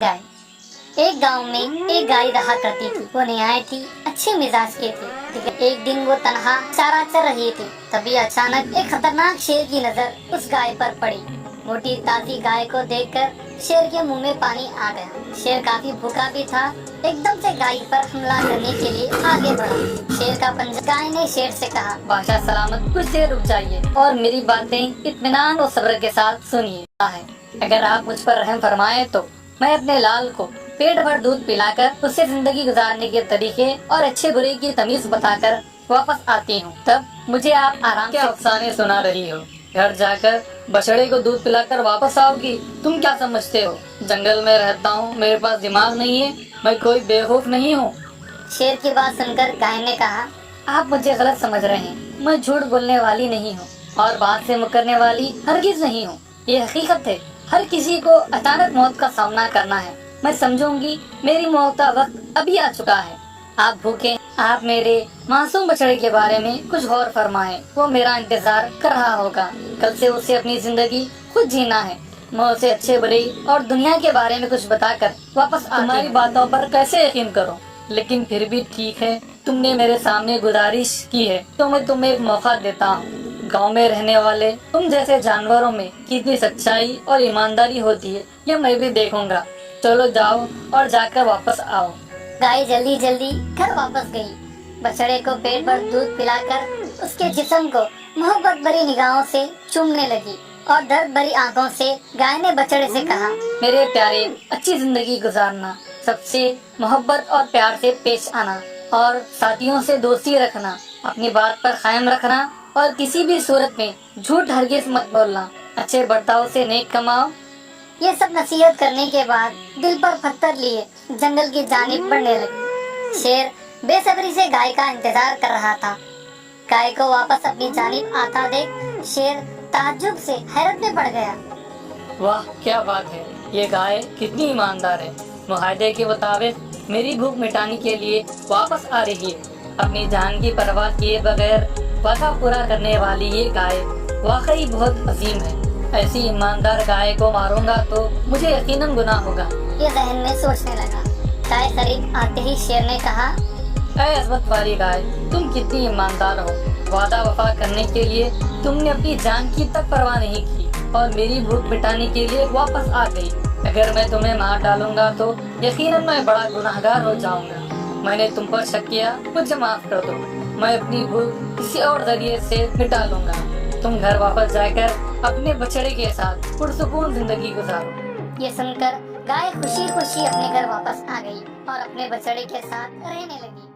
गाय। एक गांव में एक गाय रहा करती थी। वो निहायत ही अच्छे मिजाज की थी, लेकिन एक दिन वो तनहा चारा चर रही थी। तभी अचानक एक खतरनाक शेर की नजर उस गाय पर पड़ी। मोटी ताजी गाय को देखकर शेर के मुंह में पानी आ गया। शेर काफी भूखा भी था। एकदम से गाय पर हमला करने के लिए आगे बढ़ा। शेर का पंजा। गाय ने शेर से कहा, बादशाह सलामत, कुछ देर रुक जाइए और मेरी बातें इत्मीनान और सब्र के साथ सुनिए। अगर आप मुझ पर रहम फरमाए तो मैं अपने लाल को पेट भर दूध पिलाकर उससे जिंदगी गुजारने के तरीके और अच्छे बुरे की तमीज बताकर वापस आती हूँ। तब मुझे आप आराम से अफसाने सुना रही हो। घर जाकर बछड़े को दूध पिलाकर वापस आओगी। तुम क्या समझते हो जंगल में रहता हूँ, मेरे पास दिमाग नहीं है, मैं कोई बेवकूफ नहीं हूँ। शेर की बात सुनकर गाय ने कहा, आप मुझे गलत समझ रहे हैं। मैं झूठ बोलने वाली नहीं हूँ और बात से मुकरने वाली हरगिज नहीं हूँ। ये हकीकत है, हर किसी को अचानक मौत का सामना करना है। मैं समझूंगी मेरी मौत का वक्त अभी आ चुका है। आप भूखे, आप मेरे मासूम बछड़े के बारे में कुछ गौर फरमाएं। वो मेरा इंतजार कर रहा होगा। कल से उसे अपनी जिंदगी खुद जीना है। मैं उसे अच्छे बुरे और दुनिया के बारे में कुछ बताकर वापस तुम्हारी बातों पर कैसे यकीन करूं? लेकिन फिर भी ठीक है, तुमने मेरे सामने गुजारिश की है तो मैं तुम्हें एक मौका देता हूँ। गांव में रहने वाले तुम जैसे जानवरों में कितनी सच्चाई और ईमानदारी होती है ये मैं भी देखूंगा। चलो जाओ और जाकर वापस आओ। गाय जल्दी जल्दी घर वापस गई। बछड़े को पेट भर दूध पिलाकर उसके जिस्म को मोहब्बत भरी निगाहों से चूमने लगी और दर्द भरी आंखों से गाय ने बछड़े से कहा, मेरे प्यारे, अच्छी जिंदगी गुजारना, सबसे मोहब्बत और प्यार से पेश आना और साथियों से दोस्ती रखना, अपनी बात पर कायम रखना और किसी भी सूरत में झूठ हरगिज मत बोलना, अच्छे बर्ताव से नेक कमाओ। ये सब नसीहत करने के बाद दिल पर पत्थर लिए जंगल की जानिब बढ़ने लगी। शेर बेसब्री से गाय का इंतजार कर रहा था। गाय को वापस अपनी जानिब आता देख शेर ताज्जुब से हैरत में पड़ गया। वाह, क्या बात है, ये गाय कितनी ईमानदार है। मुआहदे के मुताबिक मेरी भूख मिटाने के लिए वापस आ रही है। अपनी जान की परवाह किए बगैर वादा पूरा करने वाली ये गाय वाकई बहुत अजीम है। ऐसी ईमानदार गाय को मारूंगा तो मुझे यकीनन गुनाह होगा। ये जहन में सोचने लगा। गाय करीब आते ही शेर ने कहा, ऐ अज़मत वाली गाय, तुम कितनी ईमानदार हो। वादा वफा करने के लिए तुमने अपनी जान की तक परवाह नहीं की और मेरी भूख मिटाने के लिए वापस आ गई। अगर मैं तुम्हें मार डालूंगा तो यकीनन मैं बड़ा गुनाहगार हो जाऊंगा। मैंने तुम पर शक किया, मुझे माफ कर दो। मैं अपनी भूख किसी और जरिए से मिटा लूंगा। तुम घर वापस जाकर अपने बछड़े के साथ पुरसुकून जिंदगी गुजारो। ये सुनकर गाय खुशी खुशी अपने घर वापस आ गई और अपने बछड़े के साथ रहने लगी।